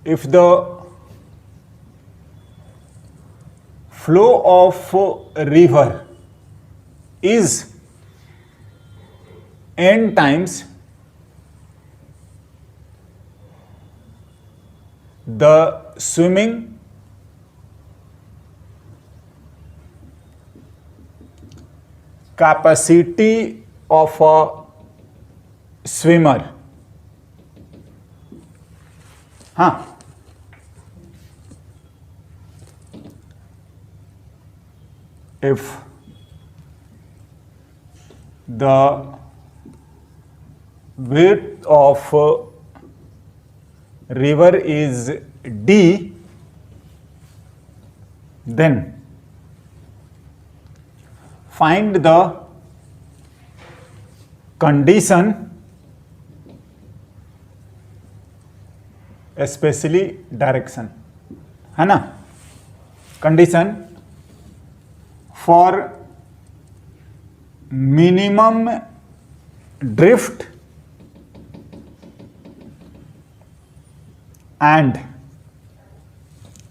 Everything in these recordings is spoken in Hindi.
if the flow of river is n times the swimming capacity of a swimmer, हाँ, if the width of river is d, then find the condition, especially direction, है ना, condition for minimum drift and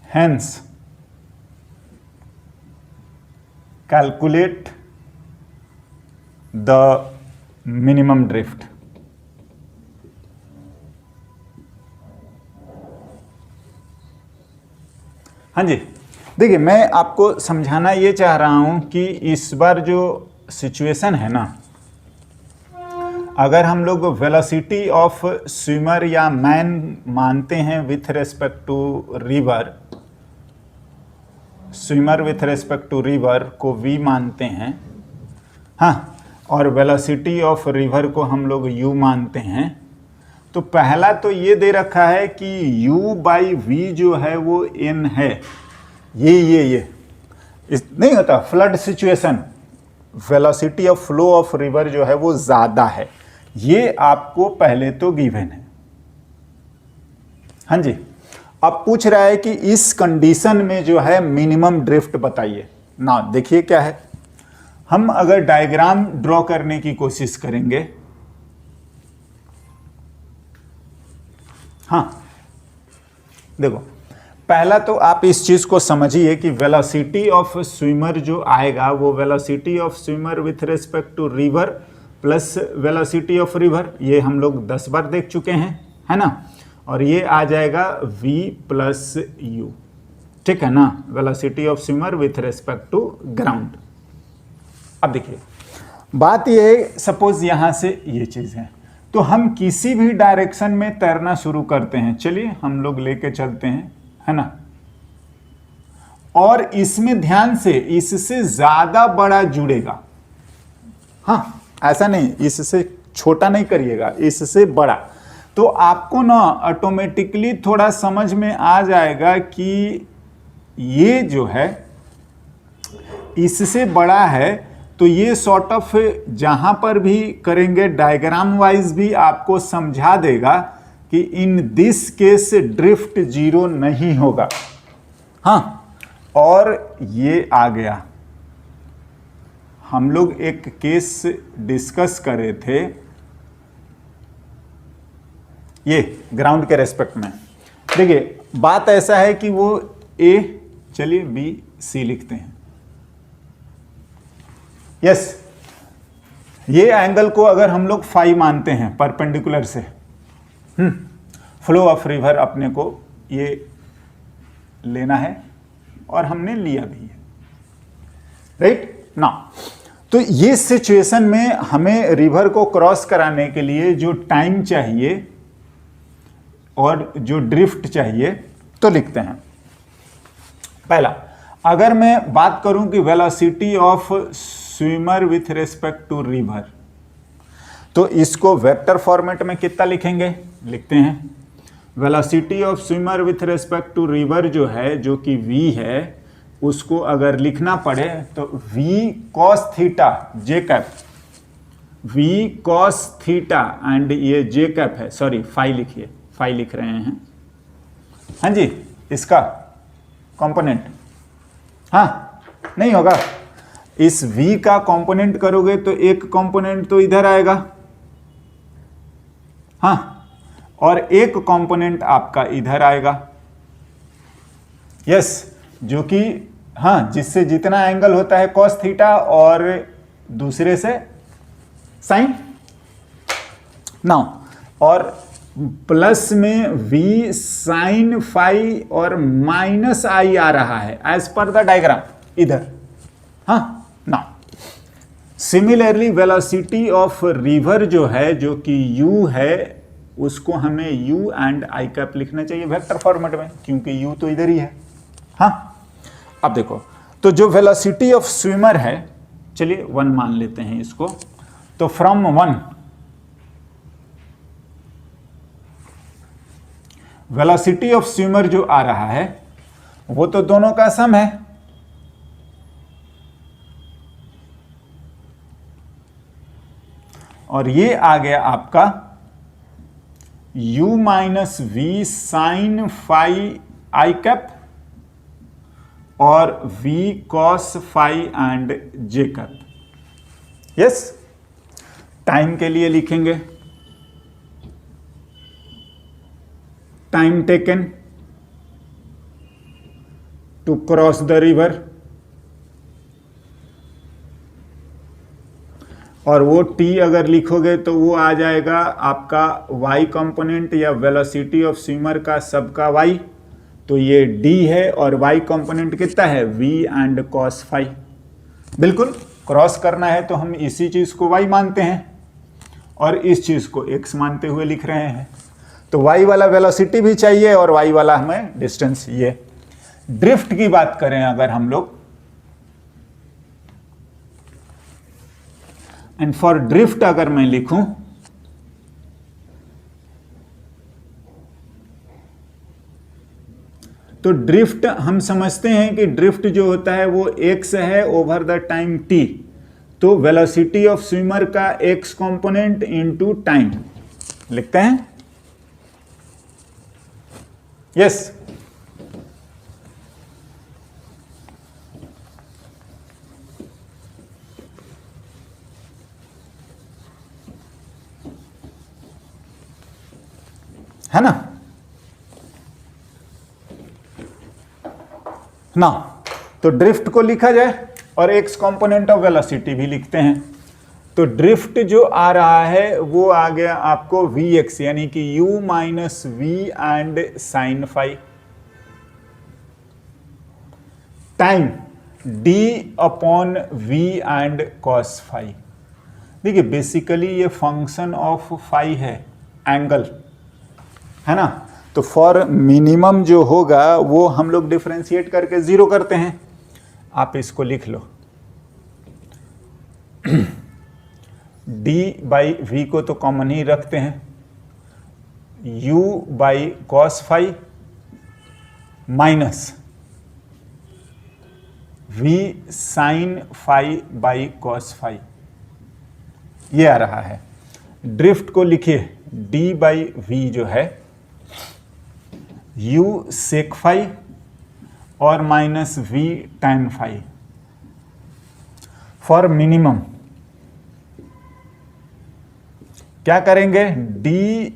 hence calculate the minimum drift. हाँ जी, देखिए मैं आपको समझाना ये चाह रहा हूं कि इस बार जो सिचुएशन है ना, अगर हम लोग वेलोसिटी ऑफ स्विमर या मैन मानते हैं with respect to river, swimmer with respect to river को v मानते हैं, हाँ, और वेलोसिटी ऑफ रिवर को हम लोग u मानते हैं, तो पहला तो ये दे रखा है कि u बाई v जो है वो n है, ये नहीं होता flood situation, velocity of flow of river जो है वो ज़्यादा है, ये आपको पहले तो गिवन है। हाँ जी, अब पूछ रहा है कि इस कंडीशन में जो है मिनिमम ड्रिफ्ट बताइए ना। देखिए क्या है, हम अगर डायग्राम ड्रॉ करने की कोशिश करेंगे, हाँ देखो, पहला तो आप इस चीज को समझिए कि वेलोसिटी ऑफ स्विमर जो आएगा वो velocity of swimmer with respect to river plus velocity of river, ये हम लोग 10 बार देख चुके हैं, है ना, और ये आ जाएगा v प्लस u, ठीक है ना, velocity of swimmer with respect to ground. अब देखिए बात ये है, सपोज यहां से ये चीज है, तो हम किसी भी डायरेक्शन में तैरना शुरू करते हैं, चलिए हम लोग लेके चलते हैं, है ना, और इसमें ध्यान से इससे ज्यादा बड़ा जुड़ेगा, हाँ ऐसा नहीं, इससे छोटा नहीं करिएगा, इससे बड़ा, तो आपको ना ऑटोमेटिकली थोड़ा समझ में आ जाएगा कि ये जो है इससे बड़ा है, तो ये सॉर्ट ऑफ जहां पर भी करेंगे डायग्राम वाइज भी आपको समझा देगा कि इन दिस केस ड्रिफ्ट जीरो नहीं होगा, हाँ, और ये आ गया, हम लोग एक केस डिस्कस करे थे ये ग्राउंड के रेस्पेक्ट में। देखिए बात ऐसा है कि वो ए, चलिए बी सी लिखते हैं, यस, ये एंगल को अगर हम लोग फाई मानते हैं परपेंडिकुलर से, फ्लो ऑफ रिवर अपने को ये लेना है और हमने लिया भी है, राइट ना। तो ये सिचुएशन में हमें रिवर को क्रॉस कराने के लिए जो टाइम चाहिए और जो ड्रिफ्ट चाहिए, तो लिखते हैं। पहला, अगर मैं बात करूं कि velocity of swimmer with respect to river, तो इसको वेक्टर फॉर्मेट में कितना लिखेंगे, लिखते हैं velocity of swimmer with respect to river जो है, जो कि v है, उसको अगर लिखना पड़े तो v cos theta J cap, v cos theta and ये जे कैप है, सॉरी फाई लिखिए, फाई लिख रहे हैं, हाँ जी, इसका कंपोनेंट, हाँ नहीं होगा, इस v का कंपोनेंट करोगे तो एक कंपोनेंट तो इधर आएगा, हाँ, और एक कंपोनेंट आपका इधर आएगा, यस, जो कि हाँ जिससे जितना एंगल होता है कॉस थीटा और दूसरे से साइन नाउ, और प्लस में v साइन फाई और माइनस आई आ रहा है एज पर द डायग्राम इधर। हाँ now similarly velocity of river जो है, जो कि u है, उसको हमें u एंड आई कैप लिखना चाहिए वेक्टर फॉर्मेट में, क्योंकि u तो इधर ही है। हाँ अब देखो, तो जो वेलोसिटी ऑफ स्विमर है, चलिए 1 मान लेते हैं इसको, तो फ्रॉम 1 वेलोसिटी ऑफ स्विमर जो आ रहा है वो तो दोनों का सम है, और ये आ गया आपका u minus v sine phi i cap और v cos phi and j cap. Yes, time के लिए लिखेंगे time taken to cross the river, और वो t अगर लिखोगे तो वो आ जाएगा आपका y कंपोनेंट या वेलोसिटी ऑफ स्विमर का सबका y, तो ये d है, और y कंपोनेंट कितना है v एंड cos फाई। बिल्कुल क्रॉस करना है तो हम इसी चीज को y मानते हैं और इस चीज को x मानते हुए लिख रहे हैं, तो y वाला वेलोसिटी भी चाहिए और y वाला हमें डिस्टेंस। ये ड्रिफ्ट की बात करें अगर हम लोग, एंड फॉर ड्रिफ्ट अगर मैं लिखूं तो ड्रिफ्ट हम समझते हैं कि ड्रिफ्ट जो होता है वो x है ओवर द टाइम t, तो वेलोसिटी ऑफ स्विमर का x कंपोनेंट इनटू टाइम लिखते हैं। यस, है ना ना, तो ड्रिफ्ट को लिखा जाए और एक्स कंपोनेंट ऑफ वेलोसिटी भी लिखते हैं, तो ड्रिफ्ट जो आ रहा है वो आ गया आपको vx, यानी कि u minus v and sine phi, time d upon v and cos phi. देखिए बेसिकली ये फंक्शन ऑफ फाई है, एंगल है ना, तो फॉर मिनिमम जो होगा वो हम लोग डिफरेंशिएट करके 0 करते हैं, आप इसको लिख लो d बाई वी को तो कॉमन ही रखते हैं, u by cos phi minus v sine phi by cos phi, ये आ रहा है। ड्रिफ्ट को लिखिए d बाई वी जो है u सेक फाई और minus v tan phi. For minimum क्या करेंगे, d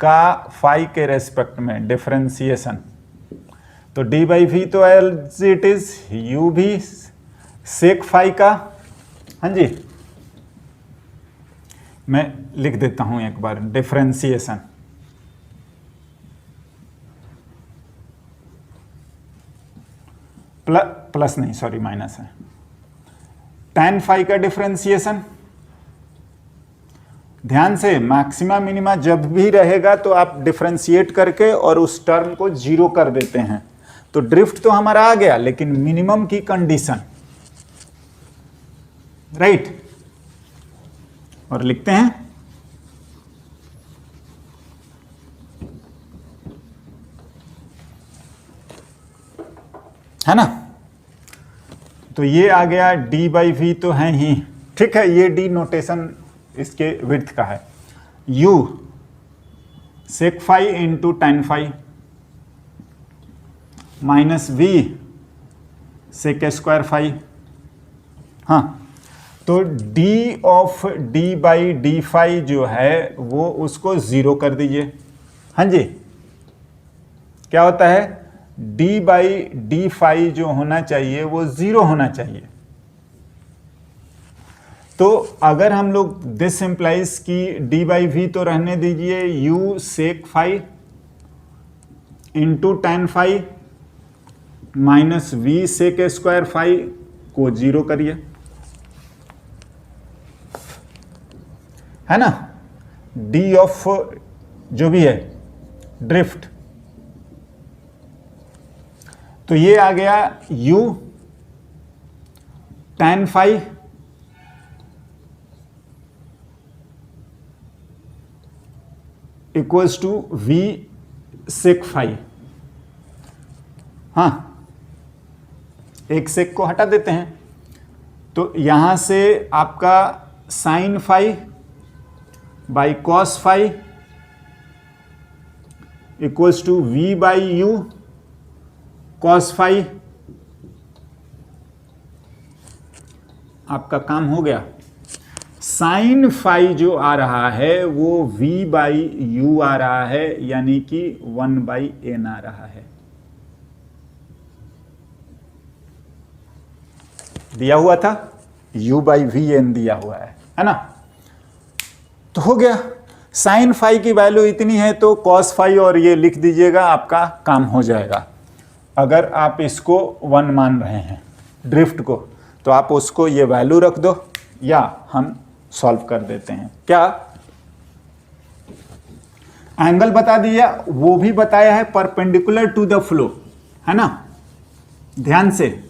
का फाई के रेस्पेक्ट में डिफरेंशिएशन, तो d बाई वी तो एज इट इज, u भी सेक फाई का, हाँ जी मैं लिख देता हूं एक बार डिफरेंशिएशन, प्लस नहीं सॉरी माइनस है, tan फाई का डिफरेंशिएशन। ध्यान से मैक्सिमा मिनिमा जब भी रहेगा तो आप डिफरेंशिएट करके और उस टर्म को 0 कर देते हैं, तो ड्रिफ्ट तो हमारा आ गया, लेकिन मिनिमम की कंडीशन, राइट, और लिखते हैं है ना, तो ये आ गया d बाई वी तो है ही, ठीक है, ये d नोटेशन इसके विड्थ का है, u sec phi into tan phi minus v sec square phi. हाँ, तो d of d by d phi जो है वो उसको 0 कर दीजिए, हाँ जी, क्या होता है, डी बाई डी फाई जो होना चाहिए वो 0 होना चाहिए। तो अगर हम लोग दिस इंप्लाइज की डी बाई वी तो रहने दीजिए, u sec phi into tan phi minus v sec square phi को 0 करिए, है ना, डी ऑफ जो भी है ड्रिफ्ट। तो ये आ गया u tan phi equals to v sec phi. हाँ, एक सेक को हटा देते हैं, तो यहां से आपका sine phi by cos phi equals to v by u cos phi. आपका काम हो गया। साइन फाई जो आ रहा है वो v बाई यू आ रहा है, यानी कि 1 बाई एन आ रहा है। दिया हुआ था u बाई वी एन दिया हुआ है ना। तो हो गया, साइन फाई की वैल्यू इतनी है तो कॉस फाई और ये लिख दीजिएगा, आपका काम हो जाएगा। अगर आप इसको 1 मान रहे हैं ड्रिफ्ट को, तो आप उसको ये वैल्यू रख दो, या हम सॉल्व कर देते हैं। क्या एंगल बता दिया, वो भी बताया है परपेंडिकुलर टू द फ्लो, है ना, ध्यान से।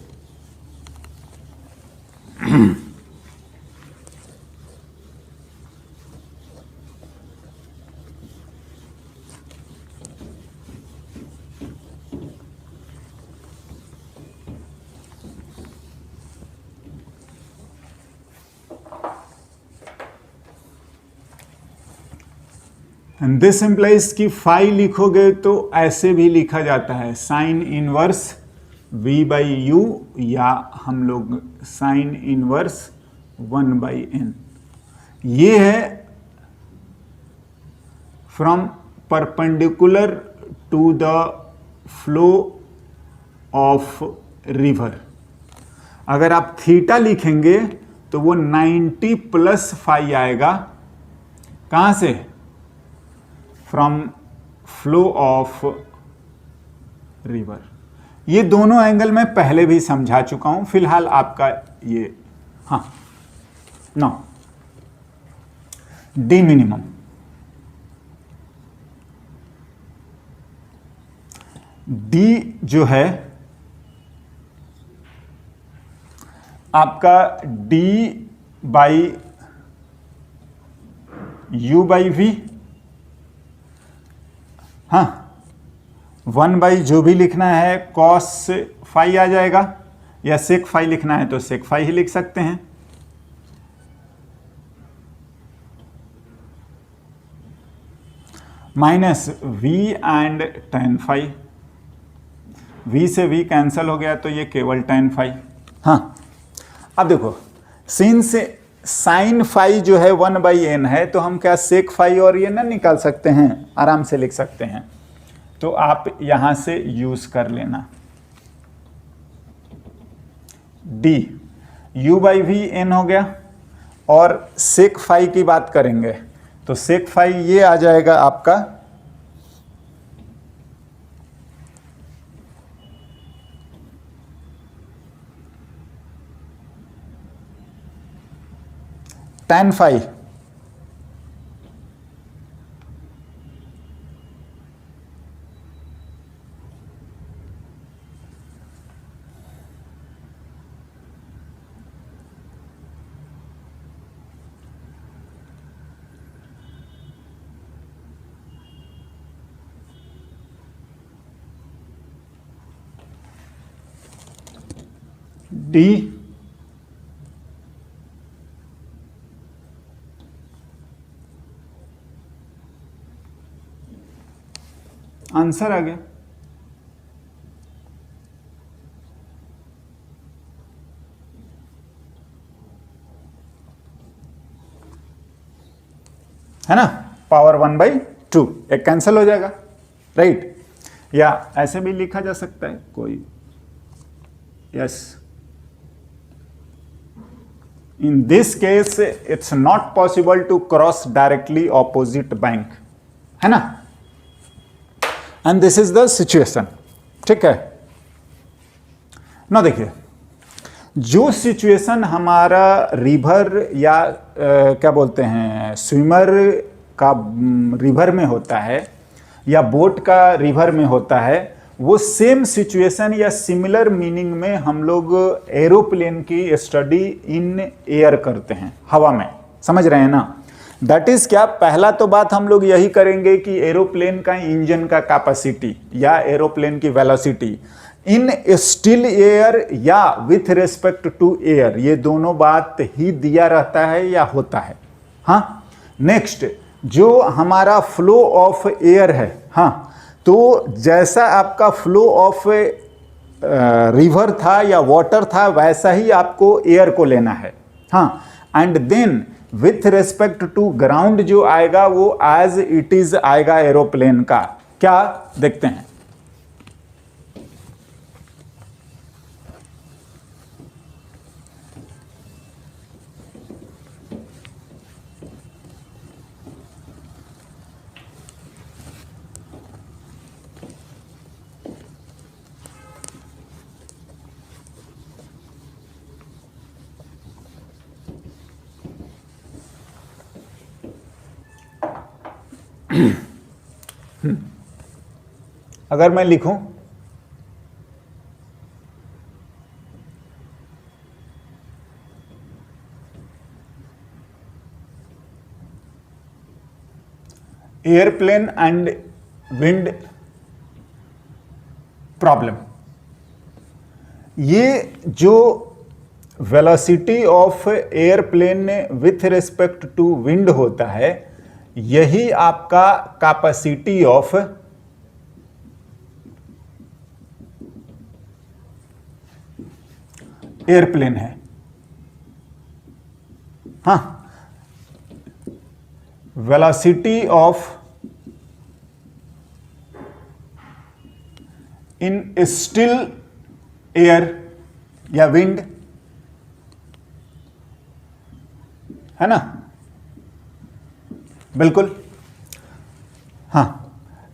दिस इम्प्लाइज की फाई लिखोगे तो ऐसे भी लिखा जाता है, sine inverse v by you, या हम लोग साइन इनवर्स 1 बाई एन। ये है from perpendicular to the flow of river. अगर आप थीटा लिखेंगे तो वो 90 प्लस फाई आएगा। कहां से, फ्रॉम फ्लो ऑफ रिवर। ये दोनों एंगल मैं पहले भी समझा चुका हूं, फिलहाल आपका ये, हाँ, नो डी मिनिमम, डी जो है आपका d by u by v, हाँ, 1 बाई जो भी लिखना है कॉस फाई आ जाएगा, या सेक फाई लिखना है तो सेक फाई ही लिख सकते हैं। Minus v and tan phi, v से वी कैंसल हो गया तो ये केवल टेन फाई। हाँ, अब देखो, सिन से साइन फाई जो है 1 बाई एन है, तो हम क्या सेक फाई और ये ना निकाल सकते हैं, आराम से लिख सकते हैं। तो आप यहां से यूज कर लेना, d u by v n हो गया। और सेक फाई की बात करेंगे तो सेक फाई ये आ जाएगा आपका tan फाई डी आंसर आ गया। है ना, पावर 1/2। टू, एक कैंसिल हो जाएगा, राइट। या ऐसे भी लिखा जा सकता है कोई, yes, in this case it's not possible to cross directly opposite bank, है ना, and this is the situation, ठीक है ना। देखिए, जो सिचुएशन हमारा रिवर या क्या बोलते हैं स्विमर का रिवर में होता है या बोट का रिवर में होता है, वो सेम सिचुएशन या सिमिलर मीनिंग में हम लोग एरोप्लेन की स्टडी इन एयर करते हैं, हवा में, समझ रहे हैं ना। दैट इज क्या, पहला तो बात हम लोग यही करेंगे कि एरोप्लेन का इंजन का कैपेसिटी या एरोप्लेन की वेलोसिटी इन स्टिल एयर या विथ रिस्पेक्ट टू एयर, ये दोनों बात ही दिया रहता है या होता है। हाँ, नेक्स्ट जो हमारा फ्लो ऑफ एयर है, हाँ, तो जैसा आपका फ्लो ऑफ रिवर था या वाटर था वैसा ही आपको एयर को लेना है। हाँ, and then with respect to ground जो आएगा वो एज इट इज आएगा एरोप्लेन का। क्या देखते हैं, अगर मैं लिखूं एयरप्लेन एंड विंड प्रॉब्लम, ये जो velocity of airplane with respect to wind होता है, यही आपका कैपेसिटी ऑफ एयरप्लेन है। हाँ, velocity of in still air या विंड, है ना, बिल्कुल। हाँ,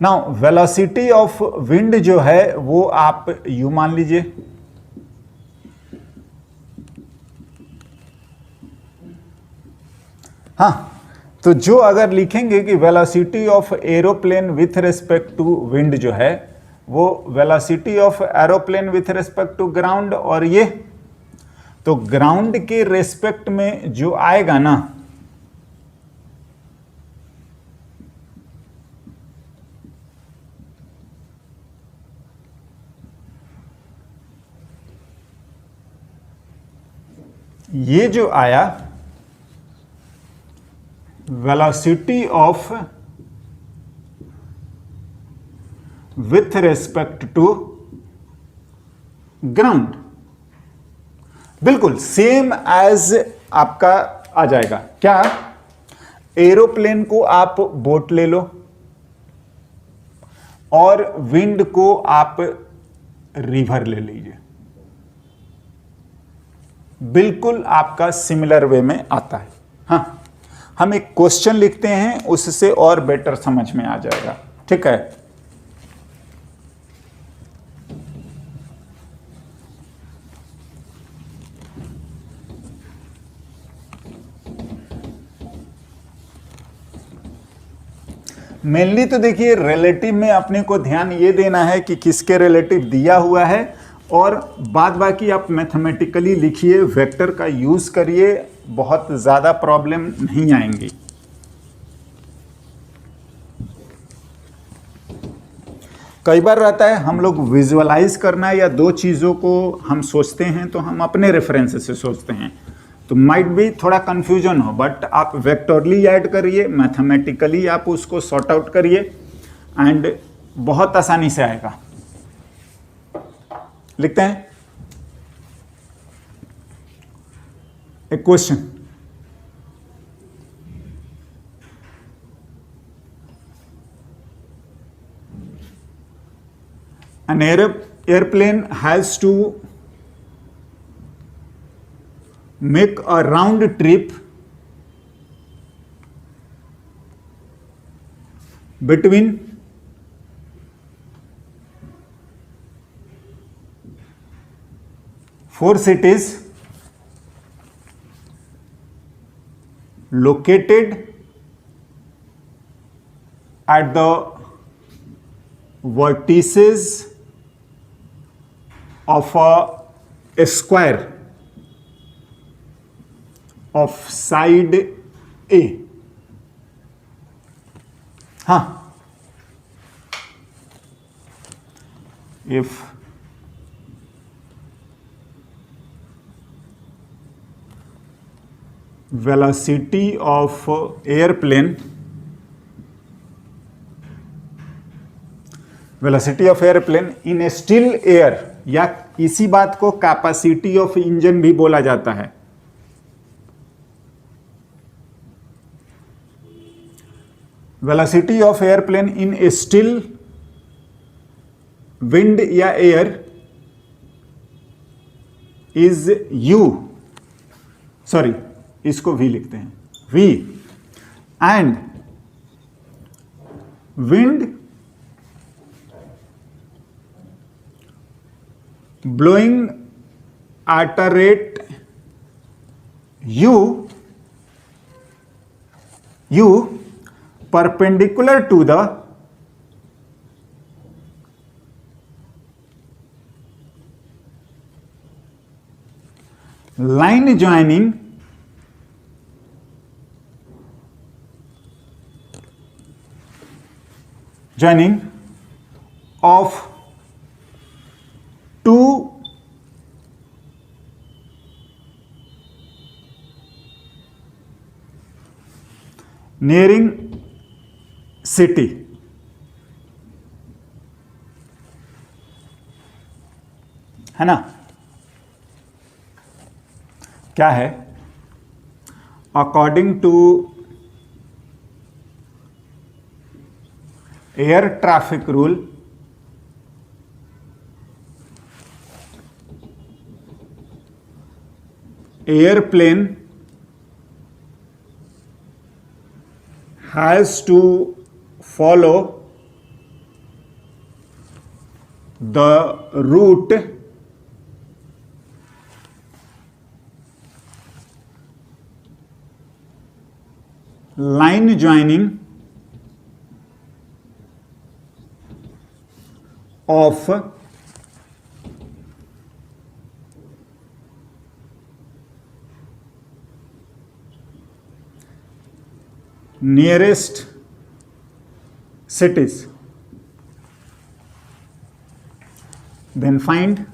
नाउ वेलोसिटी ऑफ विंड जो है वो आप यू मान लीजिए, हाँ, तो जो अगर लिखेंगे कि velocity of aeroplane with respect to wind जो है वो velocity of aeroplane with respect to ground, और ये तो ग्राउंड के रिस्पेक्ट में जो आएगा ना, ये जो आया velocity of with respect to ground, बिल्कुल सेम एज आपका आ जाएगा। क्या, एरोप्लेन को आप बोट ले लो और विंड को आप रिवर ले लीजिए, बिल्कुल आपका सिमिलर वे में आता है। हाँ, हम एक क्वेश्चन लिखते हैं, उससे और बेटर समझ में आ जाएगा, ठीक है। मेनली तो देखिए रिलेटिव में अपने को ध्यान ये देना है कि किसके रिलेटिव दिया हुआ है, और बाद बाकी आप मैथमेटिकली लिखिए, वेक्टर का यूज करिए, बहुत ज़्यादा प्रॉब्लम नहीं आएंगी। कई बार रहता है हम लोग विजुअलाइज करना या दो चीज़ों को हम सोचते हैं तो हम अपने रेफरेंस से सोचते हैं, तो माइट भी थोड़ा कंफ्यूजन हो, बट आप वेक्टरली ऐड करिए, मैथमेटिकली आप उसको सॉर्ट आउट करिए एंड बहुत आसानी से आएगा। लिखते हैं एक question, an airplane has to make a round trip between four cities located at the vertices of a square of side A. हाँ, if velocity of airplane in a still air, या इसी बात को कैपेसिटी ऑफ इंजन भी बोला जाता है, velocity of airplane in a still wind या air is u, सॉरी इसको v लिखते हैं, v, and wind blowing at a rate u perpendicular to the line joining of two nearing city, है ना, क्या है, according to air traffic rule airplane has to follow the route line joining of nearest cities, then find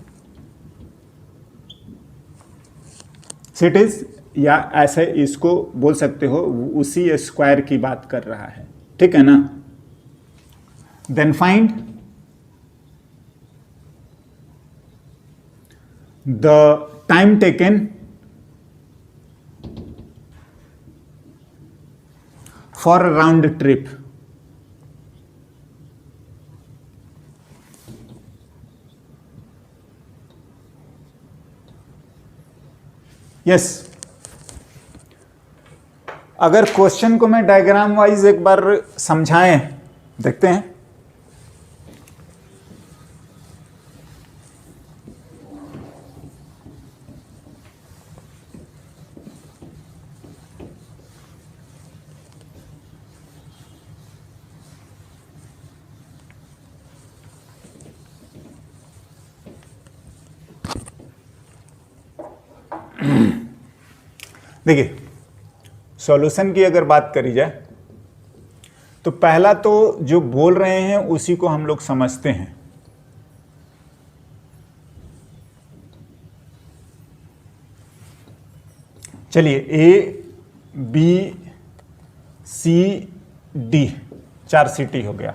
cities, या ऐसे इसको बोल सकते हो, उसी स्क्वायर की बात कर रहा है, ठीक है ना, then find the time taken for a round trip. Yes, अगर क्वेश्चन को मैं डायग्राम वाइज एक बार समझाएं, देखते हैं। देखिए, सॉल्यूशन की अगर बात करी जाए तो पहला तो जो बोल रहे हैं उसी को हम लोग समझते हैं। चलिए, A B C D, 4 city हो गया,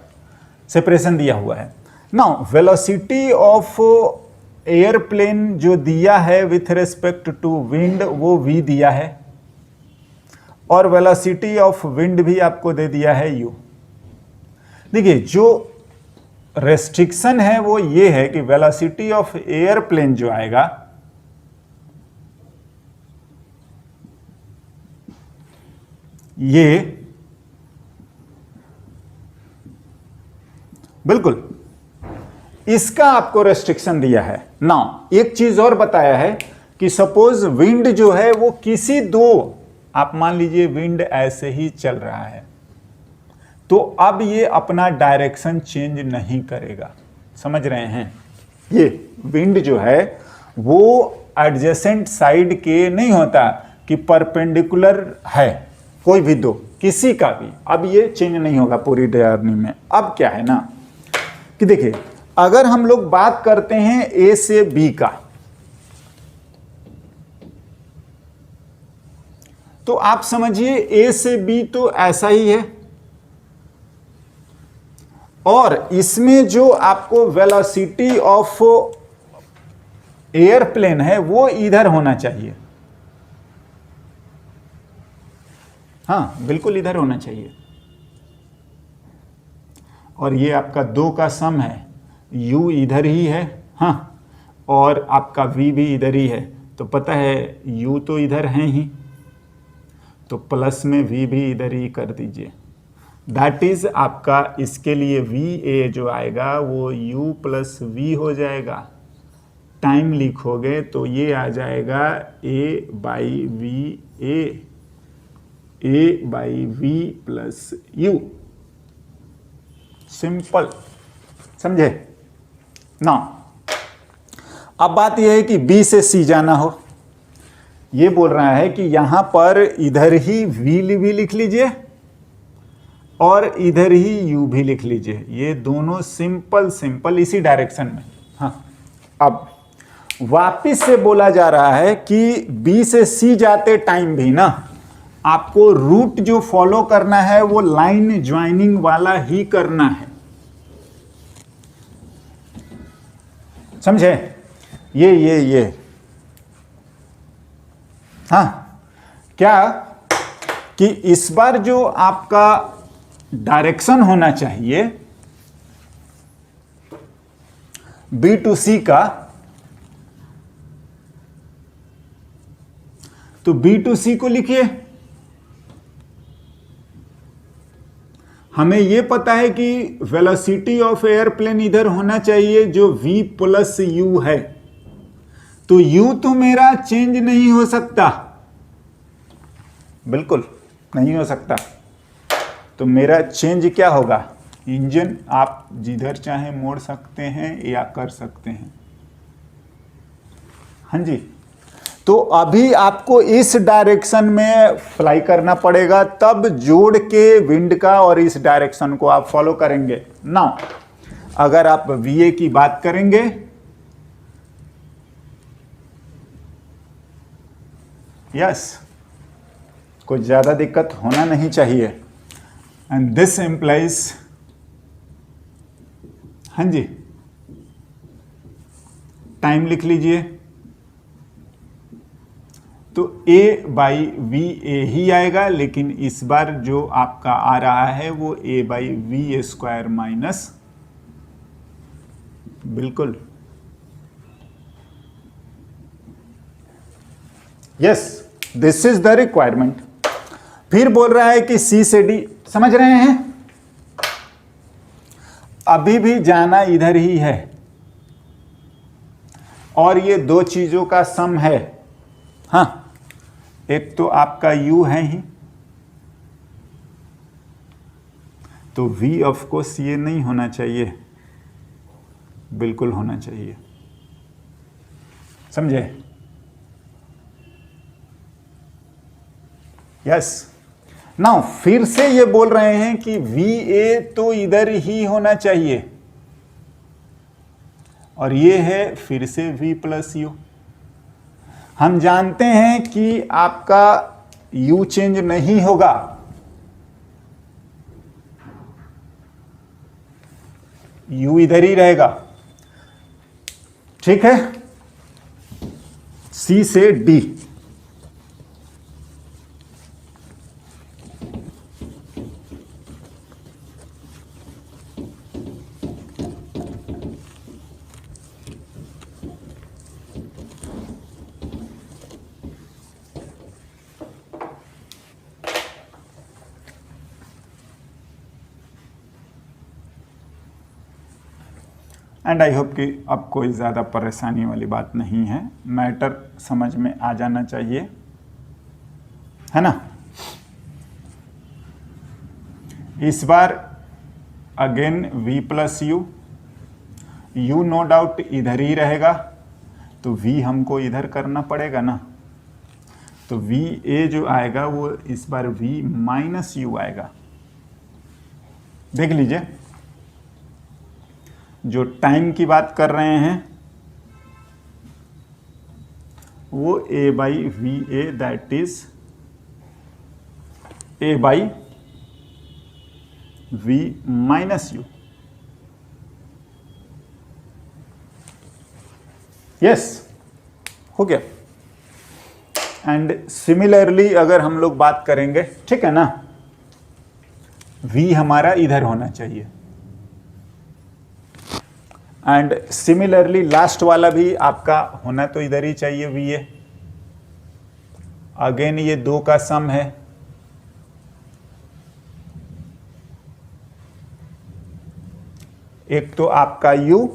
सेपरेशन दिया हुआ है। नाउ वेलोसिटी ऑफ एयरप्लेन जो दिया है विथ रिस्पेक्ट टू विंड, वो v दिया है, और वेलोसिटी ऑफ विंड भी आपको दे दिया है u। देखिए, जो रेस्ट्रिक्शन है वो ये है कि वेलोसिटी ऑफ एयरप्लेन जो आएगा ये बिल्कुल इसका आपको रेस्ट्रिक्शन दिया है ना। एक चीज और बताया है कि सपोज विंड जो है वो किसी दो, आप मान लीजिए विंड ऐसे ही चल रहा है, तो अब ये अपना डायरेक्शन चेंज नहीं करेगा। समझ रहे हैं? ये विंड जो है वो एडजेसेंट साइड के नहीं होता कि परपेंडिकुलर है, कोई भी दो, किसी का भी, अब ये चेंज नहीं होगा पूरी जर्नी में। अब क्या है ना कि देखिए, अगर हम लोग बात करते हैं ए से बी का, तो आप समझिए ए से बी तो ऐसा ही है, और इसमें जो आपको वेलोसिटी ऑफ एयरप्लेन है वो इधर होना चाहिए। हाँ बिल्कुल इधर होना चाहिए, और ये आपका दो का सम है, u इधर ही है, हाँ, और आपका v भी इधर ही है, तो पता है u तो इधर है ही, तो प्लस में v भी इधर ही कर दीजिए। दैट इज आपका इसके लिए va जो आएगा वो u प्लस v हो जाएगा। टाइम लिखोगे तो ये आ जाएगा a by v plus u। Simple, समझे ना? अब बात यह है कि b से c जाना हो, ये बोल रहा है कि यहां पर इधर ही v लिख लीजिए और इधर ही u भी लिख लीजिए, ये दोनों सिंपल इसी डायरेक्शन में। हाँ, अब वापिस से बोला जा रहा है कि b से c जाते टाइम भी ना आपको रूट जो फॉलो करना है वो लाइन ज्वाइनिंग वाला ही करना है। समझे? ये हाँ, क्या कि इस बार जो आपका डायरेक्शन होना चाहिए बी टू सी का, तो बी टू सी को लिखिए। हमें यह पता है कि वेलोसिटी ऑफ एयरप्लेन इधर होना चाहिए जो v प्लस यू है, तो u तो मेरा चेंज नहीं हो सकता, बिल्कुल नहीं हो सकता। तो मेरा चेंज क्या होगा? इंजन आप जिधर चाहे मोड़ सकते हैं या कर सकते हैं। हाँ जी, तो अभी आपको इस डायरेक्शन में फ्लाई करना पड़ेगा, तब जोड़ के विंड का और इस डायरेक्शन को आप फॉलो करेंगे ना। अगर आप VA की बात करेंगे, यस, कोई ज्यादा दिक्कत होना नहीं चाहिए। एंड दिस इंप्लाइज, हाँ जी, टाइम लिख लीजिए, तो a बाई वी ए ही आएगा, लेकिन इस बार जो आपका आ रहा है वो a by we square minus, बिल्कुल yes, this is the requirement. फिर बोल रहा है कि C से D, समझ रहे हैं? अभी भी जाना इधर ही है, और ये दो चीजों का सम है। हाँ, एक तो आपका u है ही, तो v ऑफ कोर्स ये नहीं होना चाहिए, बिल्कुल होना चाहिए। समझे? यस। नाउ फिर से ये बोल रहे हैं कि va तो इधर ही होना चाहिए, और ये है फिर से v प्लस यू। हम जानते हैं कि आपका u चेंज नहीं होगा, u इधर ही रहेगा, ठीक है? C से D, एंड आई होप कि अब कोई ज़्यादा परेशानी वाली बात नहीं है, मैटर समझ में आ जाना चाहिए, है ना। इस बार again v plus U no doubt इधर ही रहेगा, तो v हमको इधर करना पड़ेगा ना, तो v a जो आएगा वो इस बार v माइनस यू आएगा। देख लीजिए, जो टाइम की बात कर रहे हैं वो a by V A, that is a by v minus you. Yes, हो गया। एंड सिमिलरली अगर हम लोग बात करेंगे, ठीक है ना, v हमारा इधर होना चाहिए, एंड सिमिलरली लास्ट वाला भी आपका होना तो इधर ही चाहिए va। अगेन ये दो का सम है, एक तो आपका u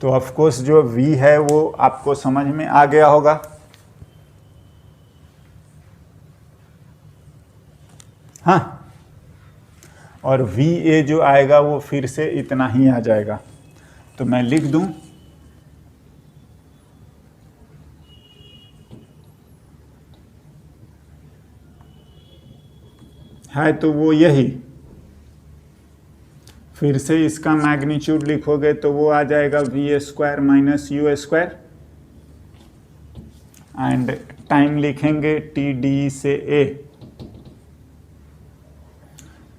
तो ऑफ कोर्स जो v है वो आपको समझ में आ गया होगा। हाँ, और va जो आएगा वो फिर से इतना ही आ जाएगा, तो मैं लिख दूं है तो वो यही, फिर से इसका मैग्नीट्यूड लिखोगे तो वो आ जाएगा v square minus u square, and time लिखेंगे टी डी से ए,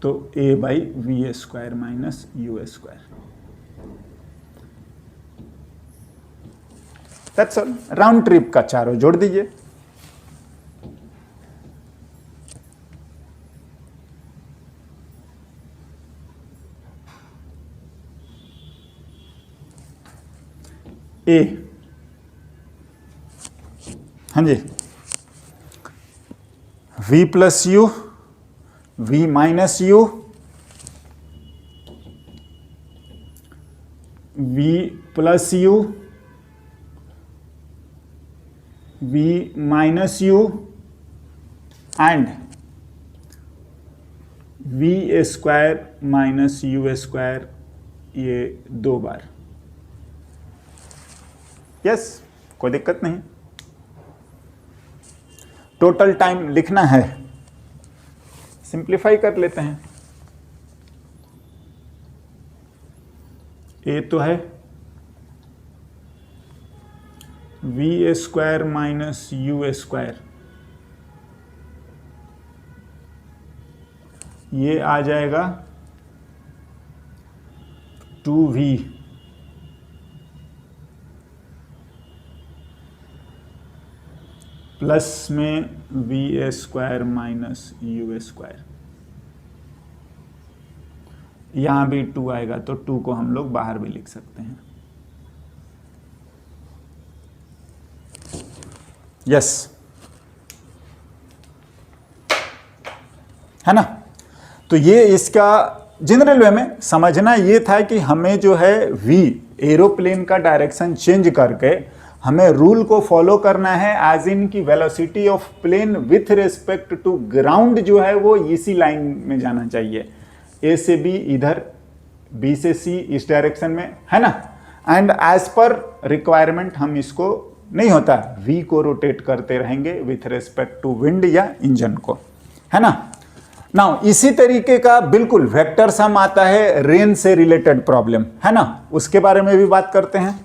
तो a by we square minus u square. That's all. Round trip का चारों जोड़ दीजिए। a, हाँ जी, v plus u, v minus u, v plus u, v minus u, and v square minus u square, ये दो बार। यस, कोई दिक्कत नहीं। टोटल टाइम लिखना है, सिंप्लीफाई कर लेते हैं। ए तो है v square minus u square, ये आ जाएगा 2v प्लस में v square minus u square, यहां भी 2 आएगा तो 2 को हम लोग बाहर भी लिख सकते हैं। यस, है ना। तो ये इसका जनरल वे में समझना ये था कि हमें जो है v एरोप्लेन का डायरेक्शन चेंज करके हमें रूल को फॉलो करना है, एज इन की velocity of plane with respect to ground जो है वो इसी लाइन में जाना चाहिए, ए से बी इधर, बी से सी इस डायरेक्शन में, है ना। एंड एज पर रिक्वायरमेंट हम इसको नहीं होता v को रोटेट करते रहेंगे विथ रिस्पेक्ट टू विंड या इंजन को, है ना। नाउ इसी तरीके का बिल्कुल वेक्टर सम आता है रेन से रिलेटेड प्रॉब्लम, है ना, उसके बारे में भी बात करते हैं।